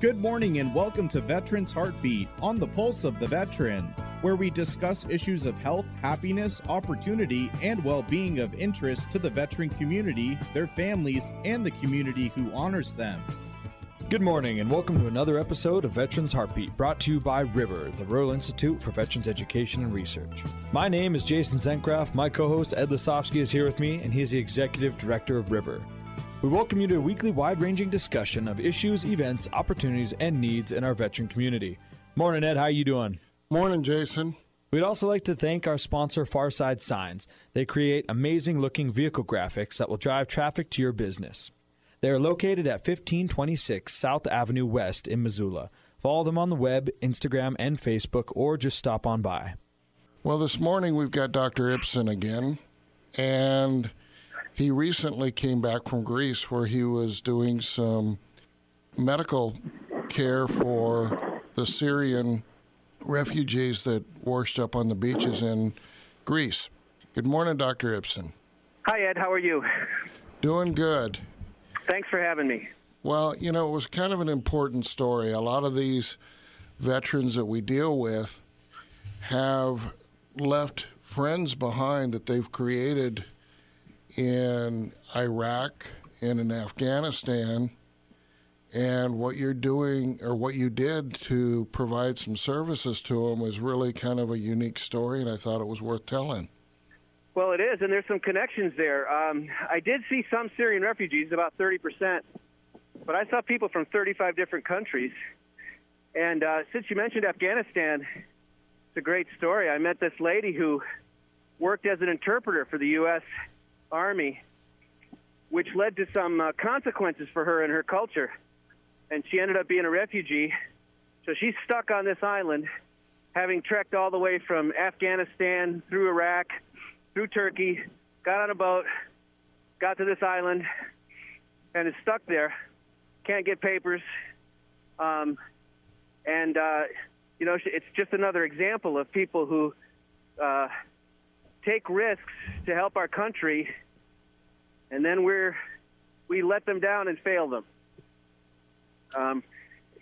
Good morning and welcome to Veterans Heartbeat on the Pulse of the Veteran, where we discuss issues of health, happiness, opportunity, and well-being of interest to the veteran community, their families, and the community who honors them. Good morning and welcome to another episode of Veterans Heartbeat, brought to you by River, the Rural Institute for Veterans Education and Research. My name is Jason Zencraft. My co-host Ed Lisofsky is here with me, and he is the Executive Director of River. We welcome you to a weekly wide-ranging discussion of issues, events, opportunities, and needs in our veteran community. Morning, Ed. How you doing? Morning, Jason. We'd also like to thank our sponsor, Farside Signs. They create amazing-looking vehicle graphics that will drive traffic to your business. They are located at 1526 South Avenue West in Missoula. Follow them on the web, Instagram, and Facebook, or just stop on by. Well, this morning we've got Dr. Ibsen again, and he recently came back from Greece where he was doing some medical care for the Syrian refugees that washed up on the beaches in Greece. Good morning, Dr. Ibsen. Hi, Ed. How are you? Doing good. Thanks for having me. Well, you know, it was kind of an important story. A lot of these veterans that we deal with have left friends behind that they've created in Iraq and in Afghanistan, and what you're doing or what you did to provide some services to them is really kind of a unique story, and I thought it was worth telling. Well, it is, and there's some connections there. I did see some Syrian refugees, about 30%, but I saw people from 35 different countries. And since you mentioned Afghanistan, it's a great story. I met this lady who worked as an interpreter for the U.S. Army, which led to some consequences for her and her culture. And she ended up being a refugee. So she's stuck on this island, having trekked all the way from Afghanistan through Iraq, through Turkey, got on a boat, got to this island, and is stuck there. Can't get papers. You know, it's just another example of people who take risks to help our country, and then we let them down and fail them.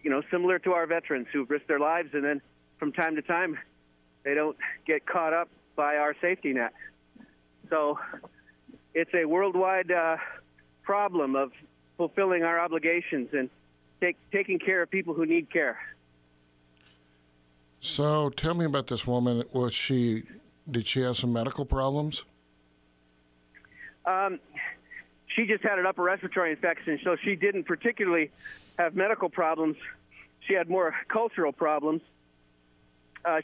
You know, similar to our veterans who've risked their lives, and then from time to time they don't get caught up by our safety net. So it's a worldwide problem of fulfilling our obligations and taking care of people who need care. So tell me about this woman. Did she have some medical problems? She just had an upper respiratory infection, so she didn't particularly have medical problems. She had more cultural problems.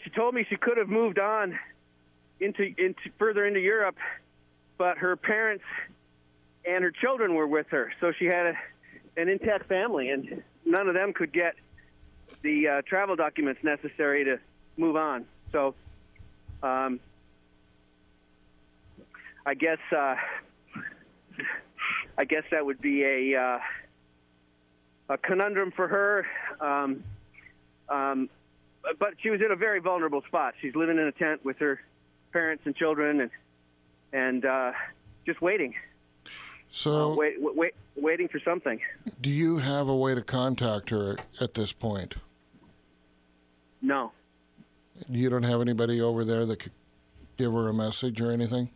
She told me she could have moved on into further into Europe, but her parents and her children were with her, so she had an intact family, and none of them could get the travel documents necessary to move on. So I guess that would be a conundrum for her. But she was in a very vulnerable spot. She's living in a tent with her parents and children, and just waiting. So waiting for something. Do you have a way to contact her at this point? No. You don't have anybody over there that could give her a message or anything?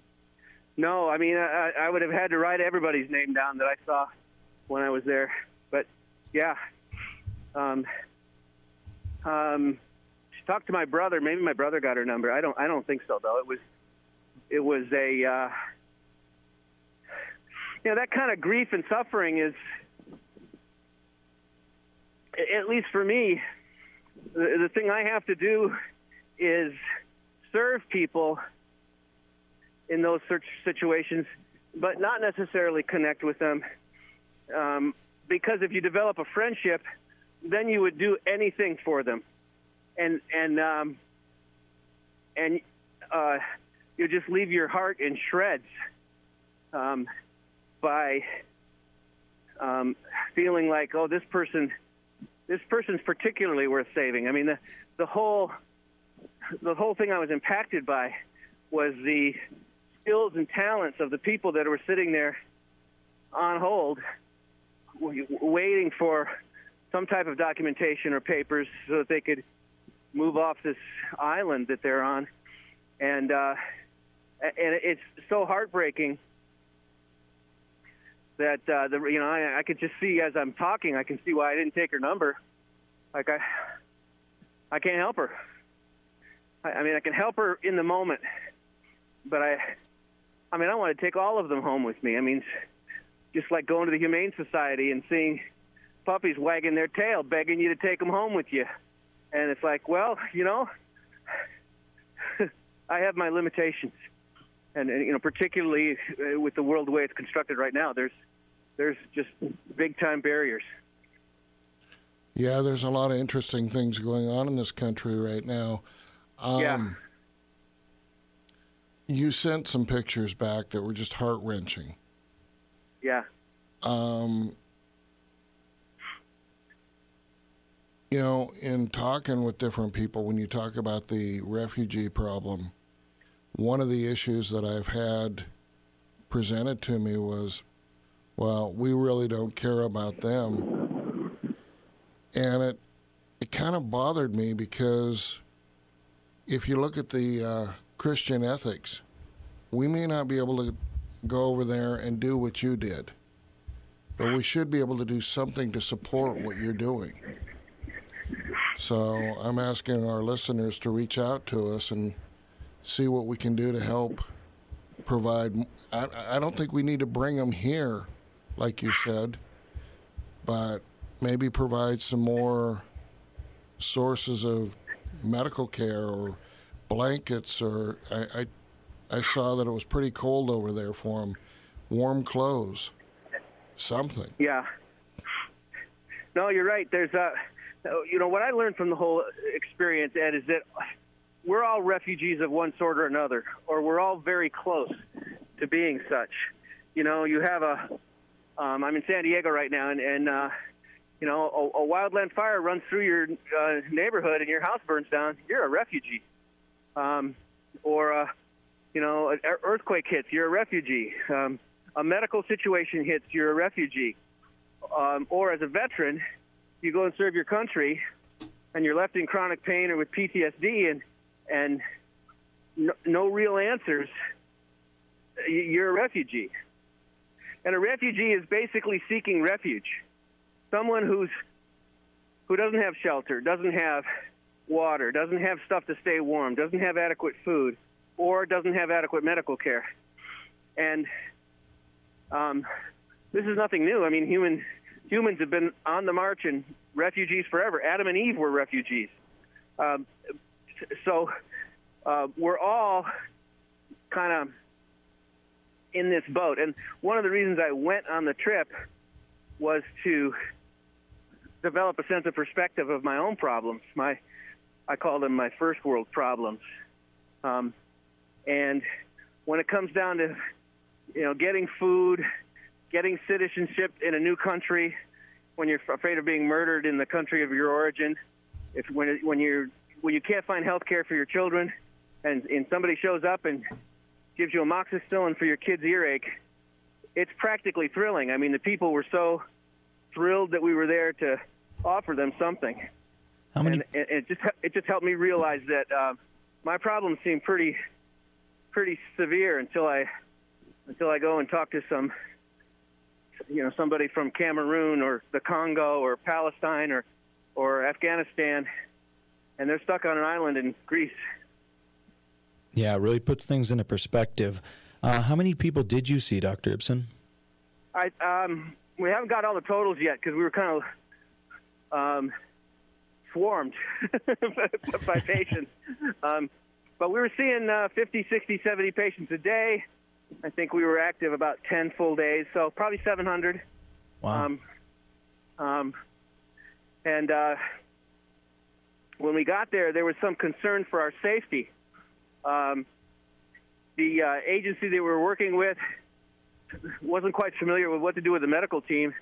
No, I mean, I would have had to write everybody's name down that I saw when I was there. But yeah, she talked to my brother. Maybe my brother got her number. I don't think so though. It was a that kind of grief and suffering is, at least for me, the thing I have to do is serve people in those situations, but not necessarily connect with them. Because if you develop a friendship, then you would do anything for them, and you just leave your heart in shreds by feeling like, oh, this person's particularly worth saving. I mean, the whole thing I was impacted by was the skills and talents of the people that were sitting there on hold, waiting some type of documentation or papers so that they could move off this island that they're on. And it's so heartbreaking that I could just see as I'm talking, I can see why I didn't take her number. Like I can't help her. I mean, I can help her in the moment, but I want to take all of them home with me. I mean, just like going to the Humane Society and seeing puppies wagging their tail, begging you to take them home with you. And it's like, well, I have my limitations. And particularly with the world the way it's constructed right now, there's just big-time barriers. Yeah, there's a lot of interesting things going on in this country right now. You sent some pictures back that were just heart-wrenching. Yeah. In talking with different people, when you talk about the refugee problem, one of the issues that I've had presented to me was, well, we really don't care about them. And it kind of bothered me because if you look at the Christian ethics, we may not be able to go over there and do what you did, but we should be able to do something to support what you're doing. So I'm asking our listeners to reach out to us and see what we can do to help provide. I don't think we need to bring them here, like you said, but maybe provide some more sources of medical care or blankets, or I saw that it was pretty cold over there for them. Warm clothes, something. Yeah. No, you're right. There's what I learned from the whole experience, Ed, is that we're all refugees of one sort or another, or we're all very close to being such. You have I'm in San Diego right now, and a wildland fire runs through your neighborhood and your house burns down, you're a refugee. Or an earthquake hits, you're a refugee. A medical situation hits, you're a refugee. Or as a veteran, you go and serve your country, and you're left in chronic pain or with PTSD, and no real answers, you're a refugee. And a refugee is basically seeking refuge. Someone who doesn't have shelter, doesn't have water, doesn't have stuff to stay warm, doesn't have adequate food, or doesn't have adequate medical care. And this is nothing new. I mean, humans have been on the march and refugees forever. Adam and Eve were refugees. So we're all kind of in this boat. And one of the reasons I went on the trip was to develop a sense of perspective of my own problems. I call them my first world problems. And when it comes down to, getting food, getting citizenship in a new country, when you're afraid of being murdered in the country of your origin, when you can't find health care for your children, and somebody shows up and gives you amoxicillin for your kid's earache, it's practically thrilling. I mean, the people were so thrilled that we were there to offer them something. And it just helped me realize that my problems seem pretty severe until I go and talk to somebody from Cameroon or the Congo or Palestine or Afghanistan, and they're stuck on an island in Greece. Yeah, it really puts things into perspective. How many people did you see, Dr. Ibsen? We haven't got all the totals yet because we were kind of swarmed by patients. But we were seeing 50, 60, 70 patients a day. I think we were active about 10 full days, so probably 700. Wow. And when we got there was some concern for our safety. The agency that we were working with wasn't quite familiar with what to do with the medical team,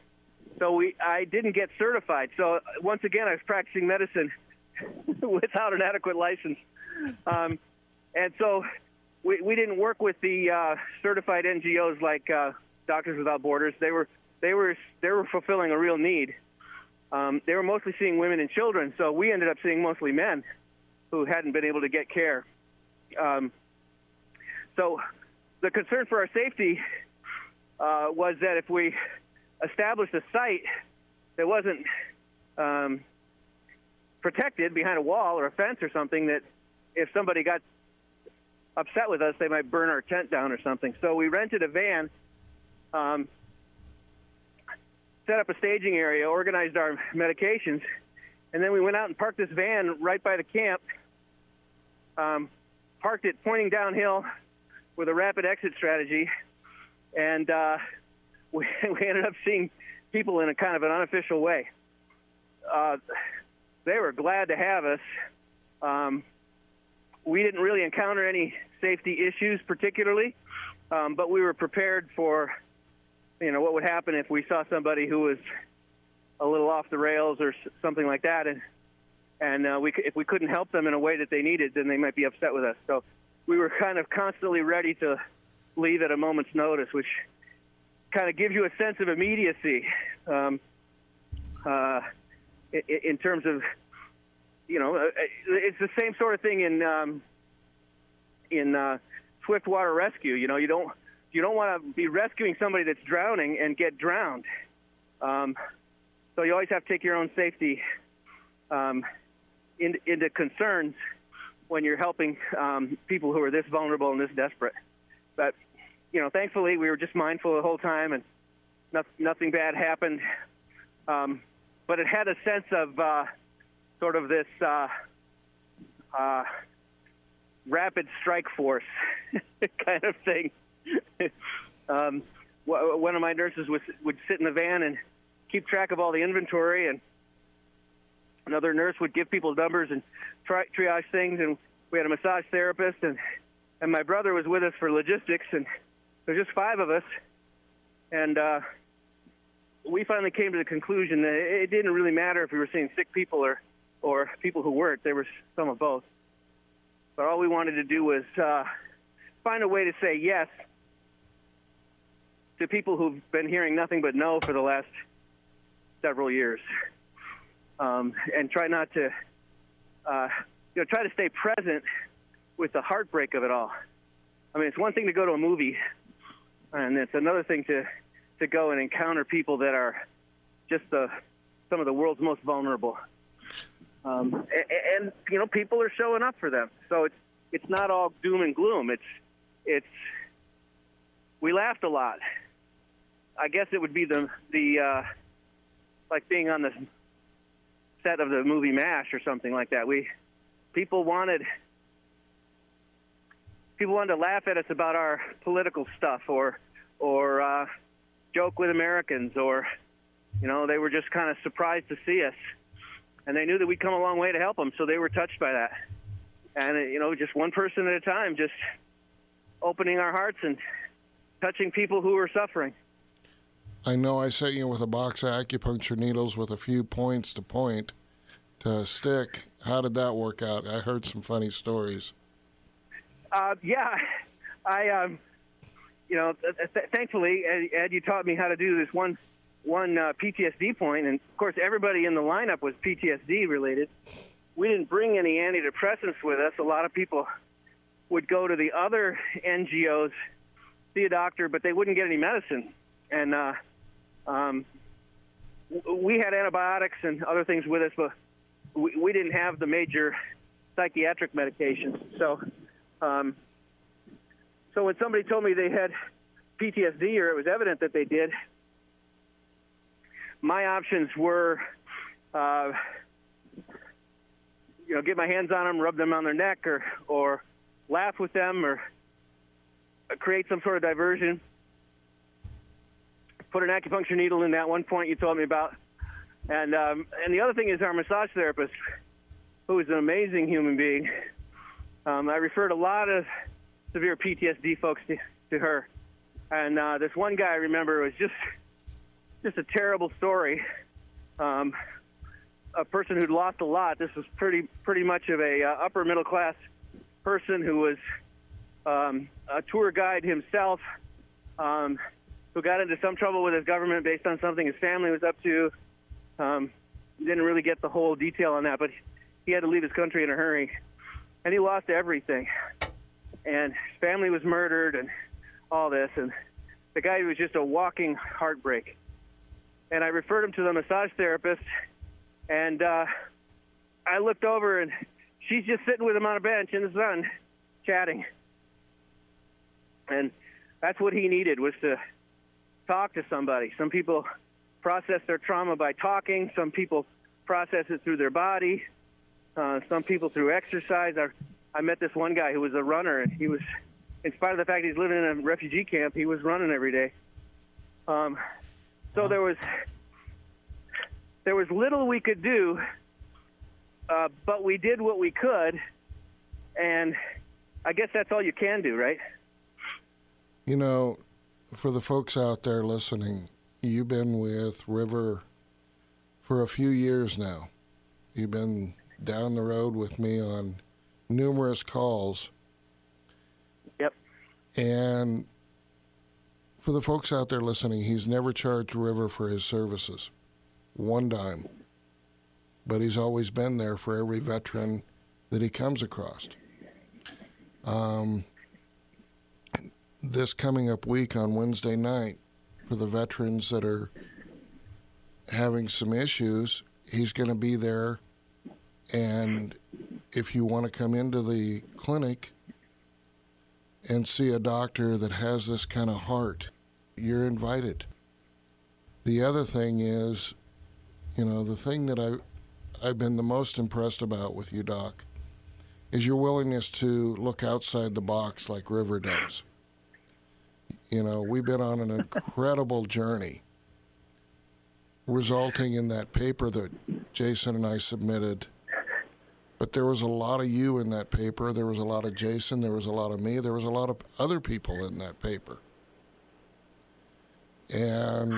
so I didn't get certified. So once again, I was practicing medicine without an adequate license, and so we didn't work with the certified NGOs like Doctors Without Borders. They were fulfilling a real need, they were mostly seeing women and children, so we ended up seeing mostly men who hadn't been able to get care. So the concern for our safety was that if we established a site that wasn't protected behind a wall or a fence or something, that if somebody got upset with us, they might burn our tent down or something. So we rented a van, set up a staging area, organized our medications, and then we went out and parked this van right by the camp, parked it pointing downhill with a rapid exit strategy, and we ended up seeing people in a kind of an unofficial way. They were glad to have us. We didn't really encounter any safety issues particularly, but we were prepared for, what would happen if we saw somebody who was a little off the rails or something like that, and if we couldn't help them in a way that they needed, then they might be upset with us. So we were kind of constantly ready to leave at a moment's notice, which kind of gives you a sense of immediacy in terms of, it's the same sort of thing in swift water rescue. You don't want to be rescuing somebody that's drowning and get drowned. So you always have to take your own safety into concerns when you're helping people who are this vulnerable and this desperate. But, thankfully we were just mindful the whole time, and nothing bad happened. But it had a sense of sort of this rapid strike force kind of thing. One of my nurses would sit in the van and keep track of all the inventory, and another nurse would give people numbers and triage things, and we had a massage therapist, and my brother was with us for logistics, and there's just 5 of us, and we finally came to the conclusion that it didn't really matter if we were seeing sick people or people who weren't. There was some of both. But all we wanted to do was find a way to say yes to people who've been hearing nothing but no for the last several years, and try not to, try to stay present with the heartbreak of it all. I mean, it's one thing to go to a movie, and it's another thing to go and encounter people that are just some of the world's most vulnerable. And people are showing up for them. So it's not all doom and gloom. It's we laughed a lot. I guess it would be the like being on the set of the movie MASH or something like that. People wanted to laugh at us about our political stuff, or joke with Americans, or they were just kind of surprised to see us, and they knew that we'd come a long way to help them, so they were touched by that. And just one person at a time, just opening our hearts and touching people who were suffering. I know I sent you with a box of acupuncture needles with a few points to point to stick. How did that work out? I heard some funny stories. Yeah, thankfully, Ed, you taught me how to do this one PTSD point, and of course, everybody in the lineup was PTSD related. We didn't bring any antidepressants with us. A lot of people would go to the other NGOs, see a doctor, but they wouldn't get any medicine. And we had antibiotics and other things with us, but we didn't have the major psychiatric medications. So when somebody told me they had PTSD, or it was evident that they did, my options were, get my hands on them, rub them on their neck, or laugh with them, or create some sort of diversion. Put an acupuncture needle in that one point you told me about. And the other thing is our massage therapist, who is an amazing human being. I referred a lot of severe PTSD folks to her. And this one guy I remember was just a terrible story. A person who'd lost a lot. This was pretty much of a upper middle class person who was a tour guide himself, who got into some trouble with his government based on something his family was up to. get the whole detail on that, but he had to leave his country in a hurry, and he lost everything. And his family was murdered and all this, and the guy was just a walking heartbreak. And I referred him to the massage therapist, and I looked over, and she's just sitting with him on a bench in the sun, chatting. And that's what he needed, was to talk to somebody. Some people process their trauma by talking. Some people process it through their body. Some people through exercise. I met this one guy who was a runner, and he was, in spite of the fact he's living in a refugee camp, he was running every day. So there was little we could do, but we did what we could, and I guess that's all you can do, right? You know, for the folks out there listening, you've been with River for a few years now. You've been down the road with me on numerous calls. Yep. And for the folks out there listening, he's never charged River for his services, one dime. But he's always been there for every veteran that he comes across. This coming up week on Wednesday night, for the veterans that are having some issues, he's going to be there. And if you want to come into the clinic and see a doctor that has this kind of heart, you're invited. The other thing is, you know, the thing that I've been the most impressed about with you, Doc, is your willingness to look outside the box like River does. You know, we've been on an incredible journey, resulting in that paper that Jason and I submitted. But there was a lot of you in that paper. There was a lot of Jason. There was a lot of me. There was a lot of other people in that paper. And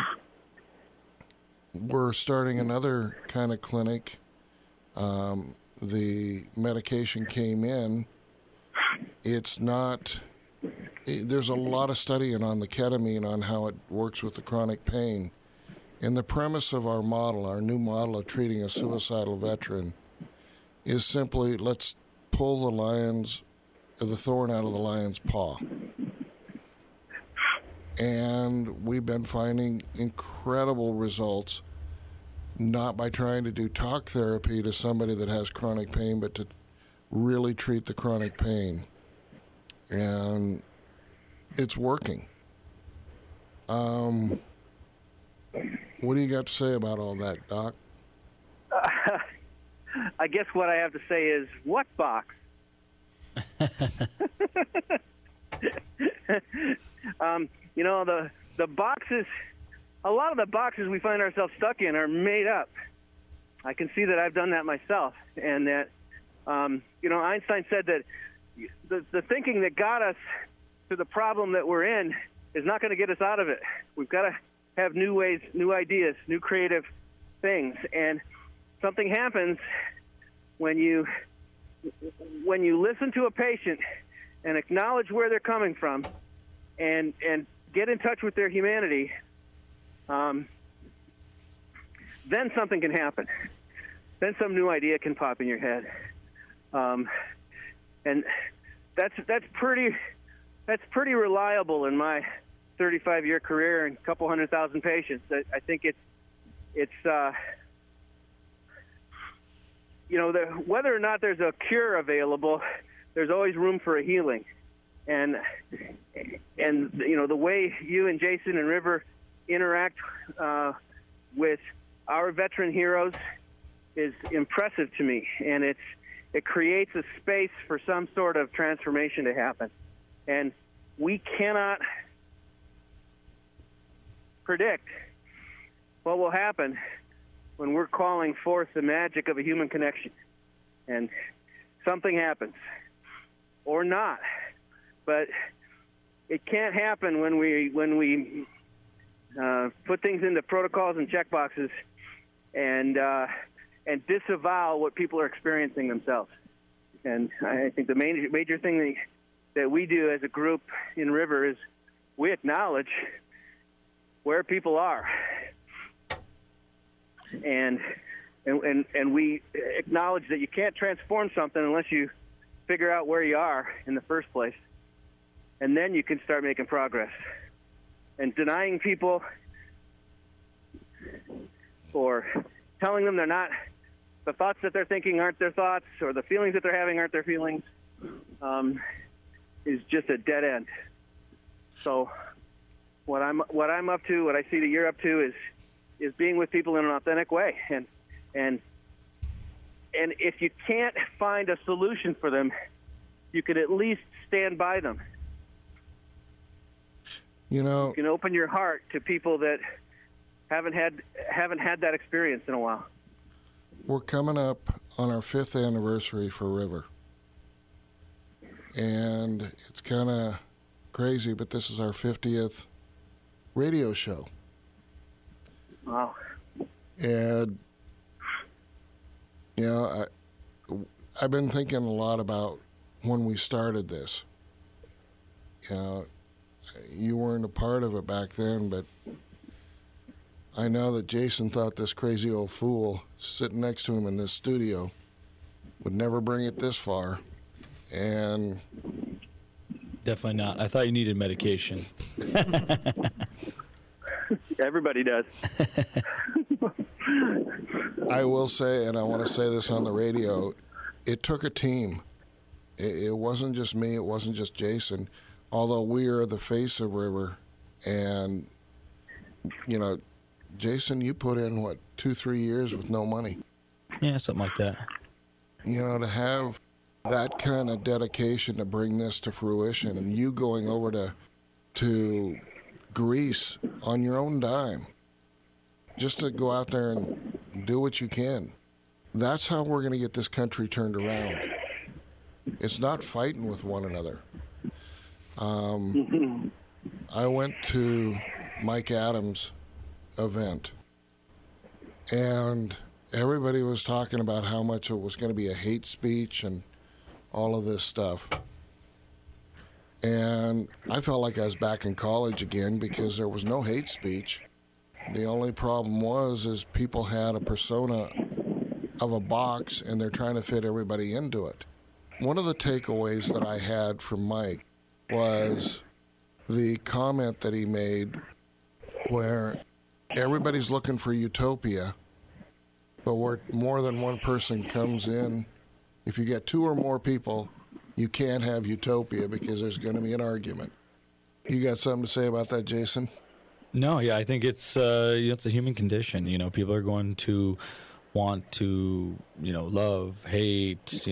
we're starting another kind of clinic. The medication came in. It's not... There's a lot of studying on the ketamine, on how it works with the chronic pain. And the premise of our model, our new model of treating a suicidal veteran, is simply, let's pull the thorn out of the lion's paw. And we've been finding incredible results, not by trying to do talk therapy to somebody that has chronic pain, but to really treat the chronic pain. And it's working. What do you got to say about all that, Doc? I guess what I have to say is, what box? You know, the boxes, a lot of the boxes we find ourselves stuck in are made up. I can see that I've done that myself. And that, you know, Einstein said that the thinking that got us to the problem that we're in is not going to get us out of it. We've got to have new ways, new ideas, new creative things. And something happens when you listen to a patient and acknowledge where they're coming from and get in touch with their humanity, then something can happen. Then some new idea can pop in your head. And that's pretty reliable in my 35-year career and a couple 100,000 patients. I think it's you know, whether or not there's a cure available, there's always room for a healing. And you know, the way you and Jason and River interact with our veteran heroes is impressive to me, and it creates a space for some sort of transformation to happen. And we cannot predict what will happen when we're calling forth the magic of a human connection. And something happens, or not. But it can't happen when we put things into protocols and checkboxes and disavow what people are experiencing themselves. And I think the major thing that we do as a group in River is we acknowledge where people are. And and we acknowledge that you can't transform something unless you figure out where you are in the first place, and then you can start making progress. And denying people or telling them they're not, the thoughts that they're thinking aren't their thoughts, or the feelings that they're having aren't their feelings, is just a dead end. So what I'm up to, what I see that you're up to, is being with people in an authentic way. And if you can't find a solution for them, you could at least stand by them. You can open your heart to people that haven't had that experience in a while. We're coming up on our 5th anniversary for River. And it's kind of crazy, but this is our 50th radio show. Wow. And, I've been thinking a lot about when we started this. You weren't a part of it back then, but I know that Jason thought this crazy old fool sitting next to him in this studio would never bring it this far. And definitely not. I thought you needed medication. Everybody does. I will say, and I want to say this on the radio, it took a team. It wasn't just me. It wasn't just Jason. Although we are the face of River. And, Jason, you put in, 2-3 years with no money? Yeah, something like that. To have that kind of dedication to bring this to fruition, and you going over to Greece on your own dime, just to go out there and do what you can. That's how we're going to get this country turned around. It's not fighting with one another. I went to Mike Adams' event, and everybody was talking about how much it was going to be a hate speech and all of this stuff. And I felt like I was back in college again because there was no hate speech. The only problem is people had a persona of a box and they're trying to fit everybody into it. One of the takeaways that I had from Mike was the comment that he made where everybody's looking for utopia, but where more than one person comes in, if you get 2 or more people, you can't have utopia because there's going to be an argument. You got something to say about that, Jason? No, yeah, I think it's a human condition. People are going to want to, love, hate,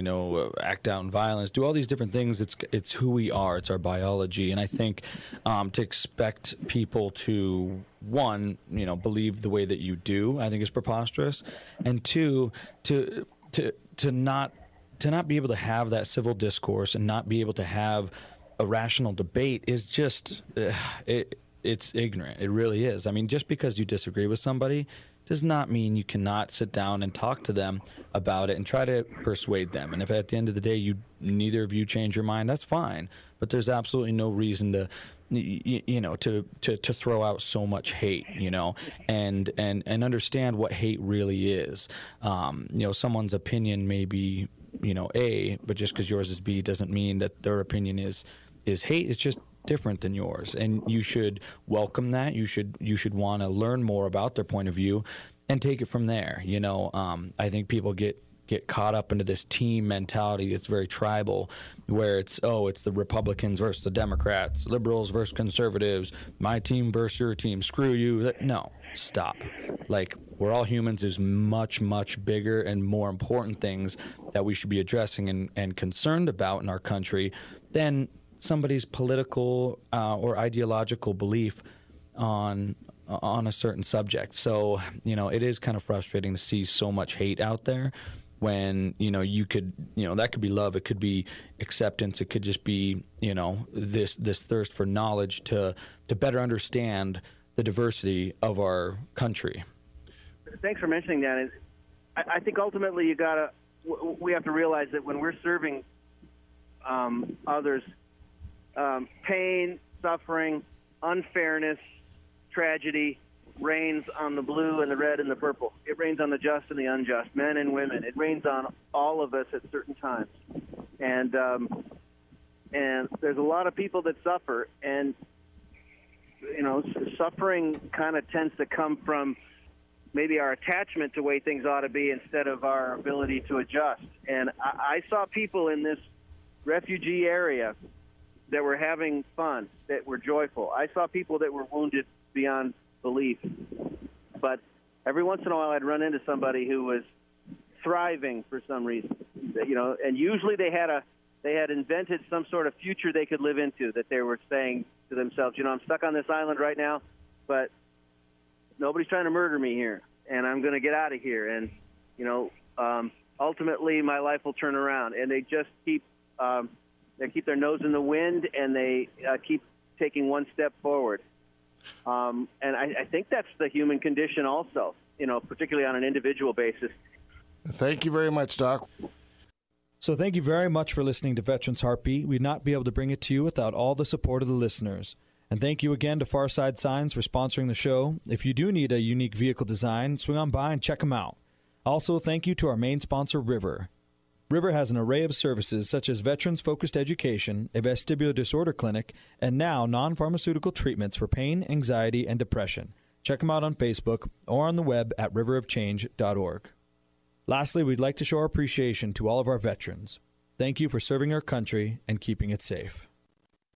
act out in violence, do all these different things. It's who we are. It's our biology. And I think to expect people to, one, believe the way that you do, I think is preposterous. And two, to not be able to have that civil discourse and not be able to have a rational debate is just it's ignorant. It really is. I mean, just because you disagree with somebody does not mean you cannot sit down and talk to them about it and try to persuade them. And if at the end of the day neither of you change your mind, that's fine. But there's absolutely no reason to throw out so much hate, and understand what hate really is. Someone's opinion may be A, but just because yours is B doesn't mean that their opinion is hate. It's just different than yours, and you should welcome that. You should want to learn more about their point of view and take it from there. I think people get caught up into this team mentality. It's very tribal, where it's the Republicans versus the Democrats, liberals versus conservatives, my team versus your team, screw you. No, stop. Like, we're all humans. There's much, much bigger and more important things that we should be addressing and concerned about in our country than somebody's political or ideological belief on a certain subject. So, it is kind of frustrating to see so much hate out there when, you could, that could be love. It could be acceptance. It could just be, this thirst for knowledge to better understand the diversity of our country. Thanks for mentioning that. I think ultimately we have to realize that when we're serving others, pain, suffering, unfairness, tragedy, rains on the blue and the red and the purple. It rains on the just and the unjust, men and women. It rains on all of us at certain times. And there's a lot of people that suffer, and suffering kind of tends to come from maybe our attachment to the way things ought to be instead of our ability to adjust. And I saw people in this refugee area that were having fun, that were joyful. I saw people that were wounded beyond belief. But every once in a while I'd run into somebody who was thriving for some reason, and usually they had invented some sort of future they could live into, that they were saying to themselves, I'm stuck on this island right now, but nobody's trying to murder me here, and I'm going to get out of here. And, ultimately my life will turn around. And they just keep their nose in the wind, and they keep taking one step forward. And I think that's the human condition also, particularly on an individual basis. Thank you very much, Doc. So thank you very much for listening to Veterans Heartbeat. We'd not be able to bring it to you without all the support of the listeners. And thank you again to Farside Signs for sponsoring the show. If you do need a unique vehicle design, swing on by and check them out. Also, thank you to our main sponsor, River. River has an array of services such as veterans-focused education, a vestibular disorder clinic, and now non-pharmaceutical treatments for pain, anxiety, and depression. Check them out on Facebook or on the web at riverofchange.org. Lastly, we'd like to show our appreciation to all of our veterans. Thank you for serving our country and keeping it safe.